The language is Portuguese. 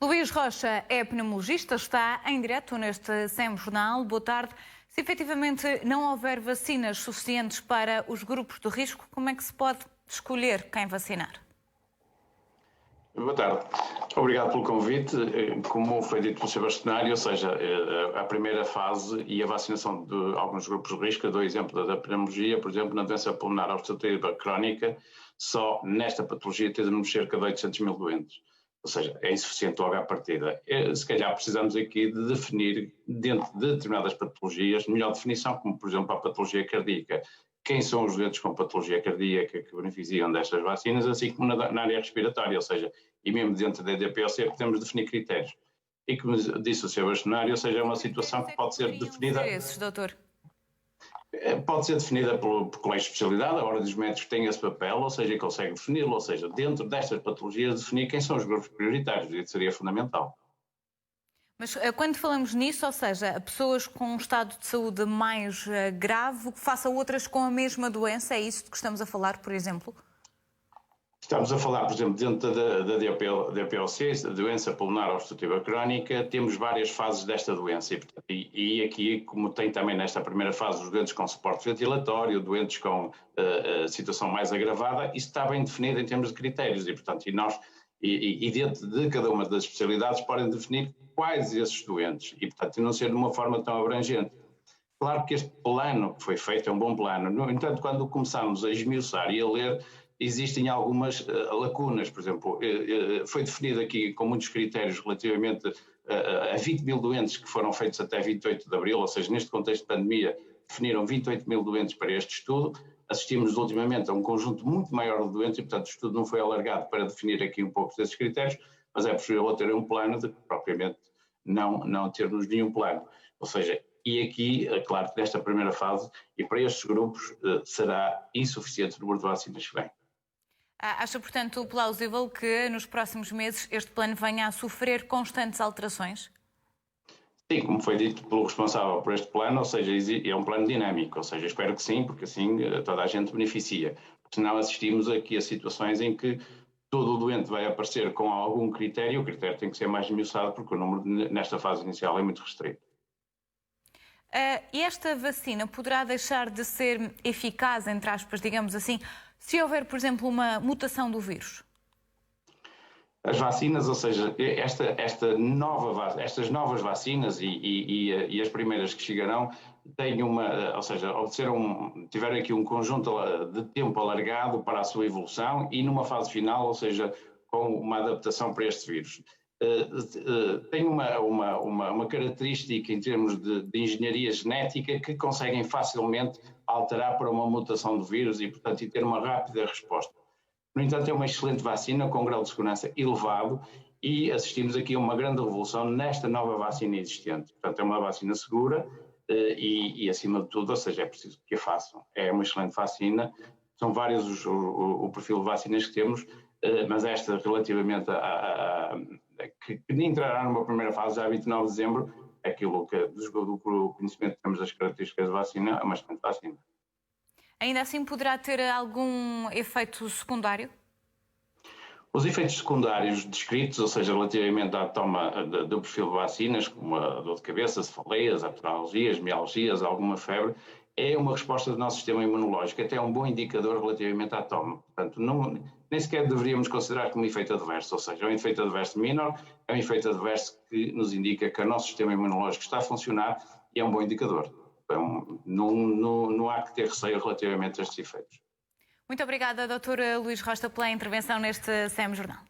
Luís Rocha é pneumologista, está em direto neste SEM Jornal. Boa tarde. Se efetivamente não houver vacinas suficientes para os grupos de risco, como é que se pode escolher quem vacinar? Boa tarde. Obrigado pelo convite. Como foi dito pelo Sr. Bastonário, ou seja, a primeira fase e a vacinação de alguns grupos de risco, eu dou exemplo da pneumologia, por exemplo, na doença pulmonar obstrutiva crónica, só nesta patologia temos cerca de 800 mil doentes. Ou seja, é insuficiente logo à partida. Se calhar precisamos aqui de definir, dentro de determinadas patologias, melhor definição, como por exemplo a patologia cardíaca. Quem são os doentes com patologia cardíaca que beneficiam destas vacinas, assim como na área respiratória, ou seja, e mesmo dentro da EDP-OC podemos definir critérios. E como disse o Sr. Bastonário, ou seja, é uma situação que pode ser definida... Esses, doutor? Pode ser definida por colégio de especialidade, a Ordem dos Médicos tem esse papel, ou seja, consegue defini-lo, ou seja, dentro destas patologias definir quem são os grupos prioritários, isso seria fundamental. Mas quando falamos nisso, ou seja, pessoas com um estado de saúde mais grave, que façam outras com a mesma doença, é isso de que estamos a falar, por exemplo? Estamos a falar, por exemplo, dentro da DPOC, da doença pulmonar obstrutiva crónica, temos várias fases desta doença e aqui, como tem também nesta primeira fase os doentes com suporte ventilatório, doentes com situação mais agravada, isso está bem definido em termos de critérios e, portanto, e dentro de cada uma das especialidades podem definir quais esses doentes e, portanto, não ser de uma forma tão abrangente. Claro que este plano que foi feito é um bom plano, no entanto, quando começamos a esmiuçar e a ler, existem algumas lacunas, por exemplo, foi definido aqui com muitos critérios relativamente a 20 mil doentes que foram feitos até 28 de abril, ou seja, neste contexto de pandemia, definiram 28 mil doentes para este estudo, assistimos ultimamente a um conjunto muito maior de doentes e, portanto, o estudo não foi alargado para definir aqui um pouco desses critérios, mas é possível ter um plano de que propriamente não termos nenhum plano, ou seja, e aqui, claro que nesta primeira fase, e para estes grupos, será insuficiente o número de vacinas que vem. Acha, portanto, plausível que nos próximos meses este plano venha a sofrer constantes alterações? Sim, como foi dito pelo responsável por este plano, ou seja, é um plano dinâmico, ou seja, espero que sim, porque assim toda a gente beneficia. Porque senão assistimos aqui a situações em que todo o doente vai aparecer com algum critério, o critério tem que ser mais esmiuçado porque o número nesta fase inicial é muito restrito. E esta vacina poderá deixar de ser eficaz, entre aspas, digamos assim, se houver, por exemplo, uma mutação do vírus? As vacinas, ou seja, estas novas vacinas e as primeiras que chegarão têm ou seja, tiveram aqui um conjunto de tempo alargado para a sua evolução e numa fase final, ou seja, com uma adaptação para este vírus. Tem uma característica em termos de engenharia genética que conseguem facilmente alterar para uma mutação do vírus e, portanto, ter uma rápida resposta. No entanto, é uma excelente vacina com um grau de segurança elevado e assistimos aqui a uma grande revolução nesta nova vacina existente. Portanto, é uma vacina segura e acima de tudo, ou seja, é preciso que a façam. É uma excelente vacina, são vários o perfil de vacinas que temos, mas esta relativamente que entrará numa primeira fase já a 29 de dezembro, aquilo que do conhecimento que temos das características da vacina, é uma excelente vacina. Ainda assim poderá ter algum efeito secundário? Os efeitos secundários descritos, ou seja, relativamente à toma do perfil de vacinas, como a dor de cabeça, cefaleias, artralgias, mialgias, alguma febre, é uma resposta do nosso sistema imunológico, até um bom indicador relativamente à toma. Portanto, nem sequer deveríamos considerar como efeito adverso, ou seja, é um efeito adverso menor, é um efeito adverso que nos indica que o nosso sistema imunológico está a funcionar e é um bom indicador. Então, não há que ter receio relativamente a estes efeitos. Muito obrigada, Dr. Luís Rocha, pela intervenção neste SEM Jornal.